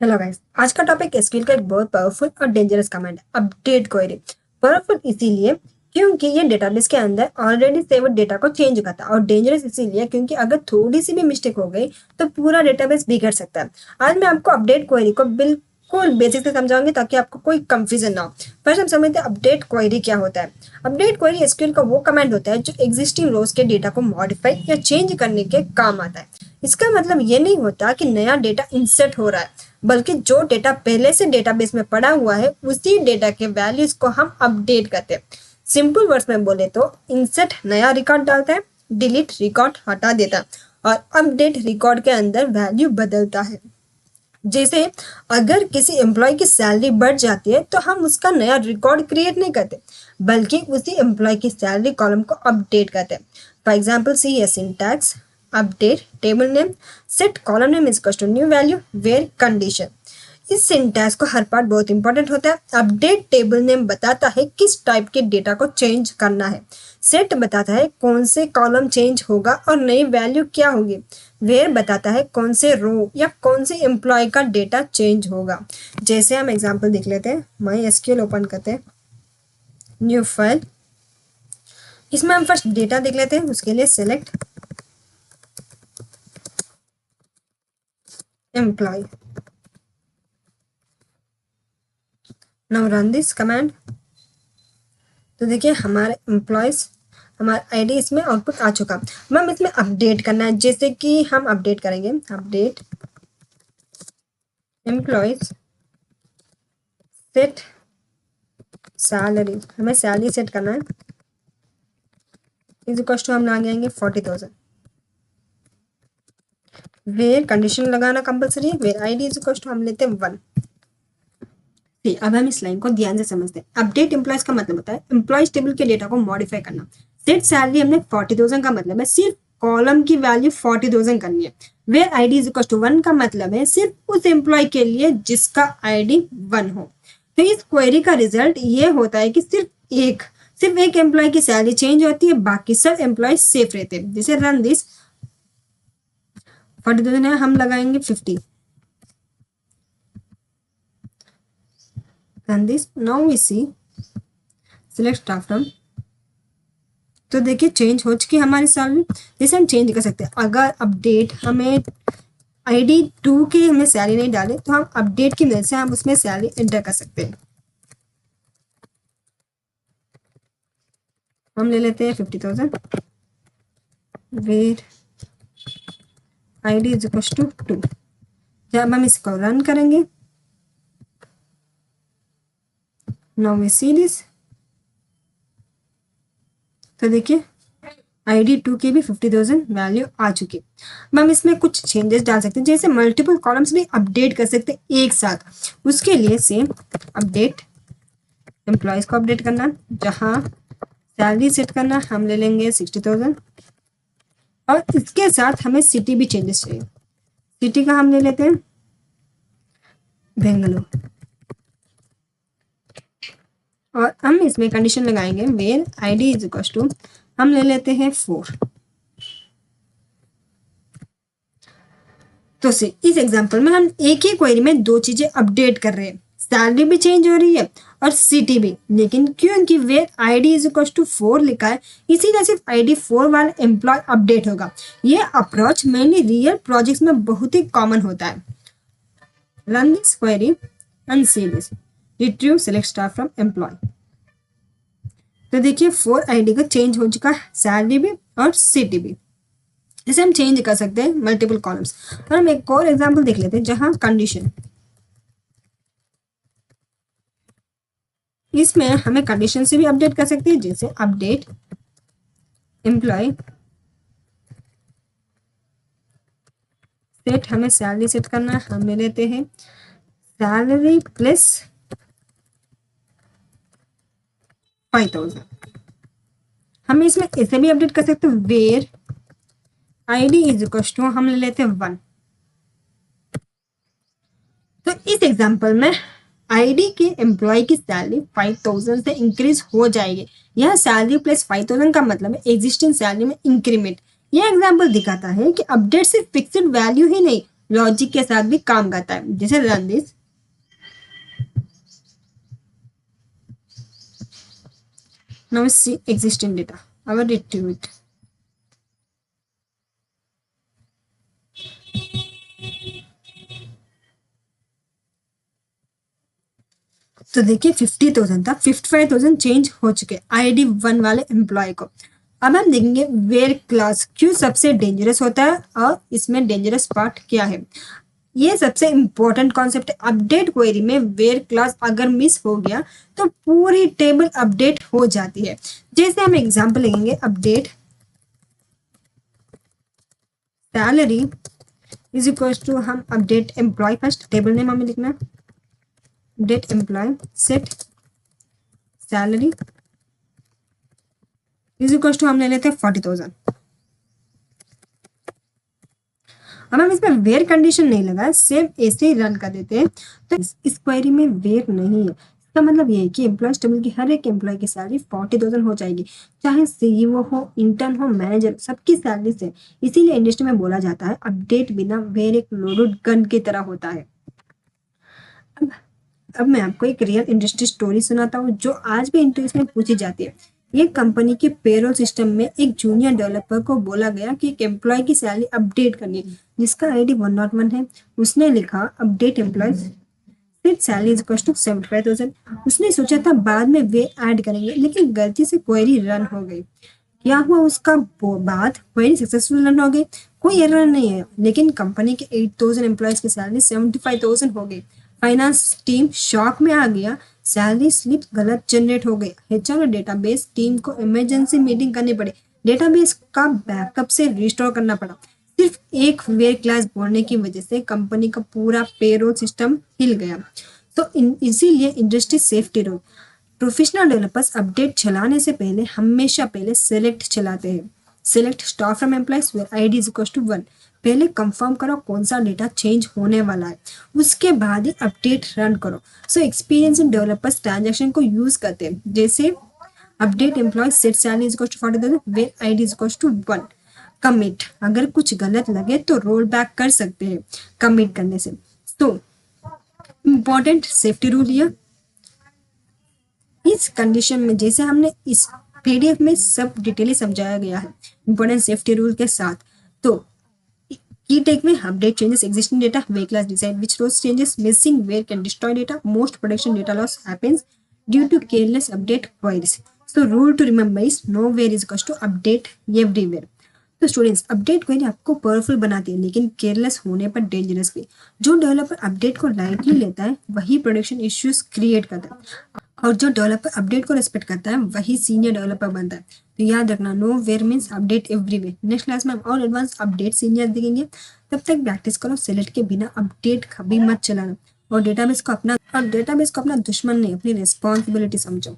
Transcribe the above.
Hello guys, आज का topic SQL का एक बहुत पावरफुल और डेंजरस कमांड है, अपडेट क्वेरी। पावरफुल इसीलिए क्योंकि ये डेटाबेस के अंदर ऑलरेडी सेव्ड डेटा को चेंज करता है, और डेंजरस इसीलिए क्योंकि अगर थोड़ी सी भी मिस्टेक हो गई तो पूरा डेटाबेस बिगड़ सकता है। आज मैं आपको अपडेट क्वेरी को बिल्कुल बेसिक से समझाऊंगी ताकि आपको कोई कंफ्यूजन ना हो। फर्स्ट हम समझते हैं अपडेट क्वेरी क्या होता है। अपडेट क्वेरी एसक्यूएल का वो कमांड होता है जो एग्जिस्टिंग रोज के डेटा को मॉडिफाई या चेंज करने के काम आता है। इसका मतलब ये नहीं होता कि नया डेटा इंसर्ट हो रहा है, बल्कि जो डेटा पहले से डेटाबेस में पड़ा हुआ है उसी डेटा के वैल्यूज को हम अपडेट करते हैं। सिंपल वर्ड्स में बोले तो इंसर्ट नया रिकॉर्ड डालता है, डिलीट रिकॉर्ड हटा देता है, और अपडेट रिकॉर्ड के अंदर वैल्यू बदलता है। जैसे अगर किसी एम्प्लॉय की सैलरी बढ़ जाती है तो हम उसका नया रिकॉर्ड क्रिएट नहीं करते, बल्कि उसी एम्प्लॉय की सैलरी कॉलम को अपडेट करते हैं। For example see a syntax update table name set column name is equal to new value where condition. इस सिंटैक्स को हर पार्ट बहुत इंपॉर्टेंट होता है। अपडेट टेबल नेम बताता है किस टाइप के डेटा को चेंज करना है, सेट बताता है कौन से कॉलम चेंज होगा और नई वैल्यू क्या होगी, वेयर बताता है कौन से रो या कौन से एम्प्लॉय का डेटा चेंज होगा। जैसे हम एग्जांपल देख लेते हैं, माई एसक्यूएल ओपन करते हैं, न्यू फाइल, इसमें हम फर्स्ट डेटा देख लेते हैं। उसके लिए select employ, now run this command. तो देखिए हमारे एम्प्लॉयज, हमारा आईडी इसमें आउटपुट आ चुका। मैम इसमें अपडेट करना है, जैसे कि हम अपडेट करेंगे अपडेट एम्प्लॉयज सेट सैलरी, हमें सैलरी सेट करना है इज इक्वल टू हम लगाएंगे 40,000। वेयर कंडीशन लगाना कंपलसरी है, where ID is equal to हम लेते हैं 1। अब हम इस लाइन को ध्यान से समझते हैं। अपडेट एम्प्लॉयज का मतलब होता है एम्प्लॉयज टेबल के डेटा को मॉडिफाई करना। सेट सैलरी हमने 40,000 का मतलब है सिर्फ कॉलम की वैल्यू 40,000 करनी है। Where ID is equal to 1 का मतलब है सिर्फ उस एम्प्लॉय के लिए जिसका आईडी 1 हो। तो इस क्वेरी का रिजल्ट ये होता है कि सिर्फ एक एम्प्लॉय की सैलरी चेंज होती है, बाकी सब एम्प्लॉय सेफ रहते हैं। जैसे रन दिस 40,000 है, हम लगाएंगे 50। run this, now we see select staff from। तो देखिए चेंज हो चुकी हमारी सैलरी। जैसे हम चेंज कर सकते हैं, अगर अपडेट हमें आईडी 2 की हमें सैलरी नहीं डाले तो हम अपडेट की मदद से हम उसमें सैलरी एंटर कर सकते हैं। हम ले लेते हैं 50,000, where ID is equal to 2। जब हम इसको रन करेंगे, नाउ वी सी दिस, तो देखिए आईडी 2 की भी 50,000 वैल्यू आ चुकी है। अब हम इसमें कुछ चेंजेस डाल सकते हैं, जैसे मल्टीपल कॉलम्स भी अपडेट कर सकते हैं एक साथ। उसके लिए सेम अपडेट एम्प्लॉयज को अपडेट करना, जहां सैलरी सेट करना, हम ले लेंगे 60,000, और इसके साथ हमें सिटी भी चेंजेस चाहिए। सिटी का हम ले लेते हैं बेंगलुरु, और हम इसमें कंडीशन लगाएंगे where ID is equal to हम ले लेते हैं 4। तो से इस एग्जांपल में हम एक ही क्वेरी में दो चीजें अपडेट कर रहे हैं, सैलरी भी चेंज हो रही है और सिटी भी। लेकिन क्योंकि where ID is equal to 4 लिखा है, इसीलिए सिर्फ आईडी 4 वाला एम्प्लॉय अपडेट होगा। ये अप्रोच मेनली रियल प्रोजेक्ट्स में बहुत ही कॉमन होता है। Run this query and see this, retrieve select staff from employ. तो देखिए 4 आईडी का चेंज हो चुका है, सैलरी भी और सिटी भी। इसे हम चेंज कर सकते हैं मल्टीपल कॉलम्स। और हम एक और एग्जांपल देख लेते हैं, जहां कंडीशन, इसमें हमें कंडीशन से भी अपडेट कर सकते हैं, जैसे अपडेट एम्प्लॉय सेट, हमें सैलरी सेट करना है, हम ले लेते हैं सैलरी प्लस 5,000। हम इसमें ऐसे भी अपडेट कर सकते हैं where ID is equal to हम ले लेते हैं 1। तो इस एग्जांपल में आईडी के एम्प्लॉय की सैलरी 5,000 से इंक्रीज हो जाएगी। यह सैलरी प्लस 5,000 का मतलब है एग्जिस्टिंग सैलरी में इंक्रीमेंट। यह एग्जांपल दिखाता है कि अपडेट सिर्फ फिक्स्ड वैल्यू ही नहीं लॉजिक के साथ भी काम करता है। जैसे run this, now see existing data, I will retrieve it. तो देखिए 50,000 था, 55,000 चेंज हो चुके ID1 वाले एम्प्लॉय को। अब हम देखेंगे वेयर क्लास क्यों सबसे डेंजरस होता है और इसमें डेंजरस पार्ट क्या है। ये सबसे इंपॉर्टेंट कॉन्सेप्ट है। अपडेट क्वेरी में वेयर क्लास अगर मिस हो गया तो पूरी टेबल अपडेट हो जाती है। जैसे हम एग्जांपल लेंगे, update salary is equal to, हम update employ, first table name हमें लिखना है, update employ set salary is equal to, हम ले लेते हैं 40,000। अब हम इसमें वेयर कंडीशन नहीं लगा, सेम ऐसे ही रन कर देते हैं। तो इस क्वेरी में वेयर नहीं है, इसका मतलब ये है कि एम्प्लॉय टेबल की हर एक एम्प्लॉय की सैलरी 40,000 हो जाएगी, चाहे सीईओ हो, इंटर्न हो, मैनेजर, सबकी सैलरी से। इसीलिए इंडस्ट्री में बोला जाता है अपडेट बिना वेयर एक लोडेड गन की तरह होता है। अब मैं आपको एक रियल इंडस्ट्री स्टोरी सुनाता हूँ जो आज भी इंटरव्यूज में पूछी जाती है। ये कंपनी के पेरोल सिस्टम में एक जूनियर डेवलपर को बोला गया कि एक एम्प्लॉय की सैलरी अपडेट करनी है जिसका ID 101 है। उसने लिखा update employ salary is equal to 75,000। उसने सोचा था बाद में वे ऐड करेंगे, लेकिन गलती से क्वेरी रन हो गई। क्या हुआ उसका बाद क्वेरी सक्सेसफुल रन हो गई, कोई एरर नहीं है, लेकिन कंपनी के 8,000 एम्प्लॉयज की सैलरी 75,000 हो गई। फाइनेंस टीम शॉक में आ गया, सैलरी स्लिप गलत जनरेट हो गई। HR और डेटाबेस टीम को इमरजेंसी मीटिंग करनी पड़ी, डेटाबेस का बैकअप से रिस्टोर करना पड़ा। सिर्फ एक वेयर क्लास बोलने की वजह से कंपनी का पूरा पेरोल सिस्टम हिल गया। तो इसीलिए industry safety rule, professional developers update चलाने से पहले हमेशा पहले सेलेक्ट चलाते हैं। Select staff from employees where ID is equal to 1। पहले कंफर्म करो कौन सा डेटा चेंज होने वाला है, उसके बाद ही अपडेट रन करो। So experienced developers transaction को यूज करते हैं, जैसे update employ set salary is equal to 40,000 where ID is equal to 1। Commit, अगर कुछ गलत लगे तो रोल बैक कर सकते हैं कमिट करने से। तो इम्पॉर्टेंट सेफ्टी रूल ये, इस कंडीशन में जैसे हमने इस PDF में सब डिटेली समझाया गया है इंपॉर्टेंट सेफ्टी रूल के साथ। तो की टेक में update changes existing data, where clause decide which rows changes, missing where can destroy data, most production data loss happens due to careless update queries. So rule to remember is no where is equal to update everywhere. तो students, update query आपको powerful बनाती है लेकिन careless होने पर dangerous भी। जो developer update को लाइटली लेता है वही प्रोडक्शन इश्यूज क्रिएट करता है, और जो डेवलपर अपडेट को रिस्पेक्ट करता है वही सीनियर डेवलपर बनता है। तो याद रखना, no where means update everywhere. Next class में हम और एडवांस अपडेट सीनियर देखेंगे, तब तक प्रैक्टिस करो, सेलेक्ट के बिना अपडेट कभी मत चलाना, और डेटाबेस को अपना दुश्मन नहीं, अपनी रिस्पॉन्सिबिलिटी समझो।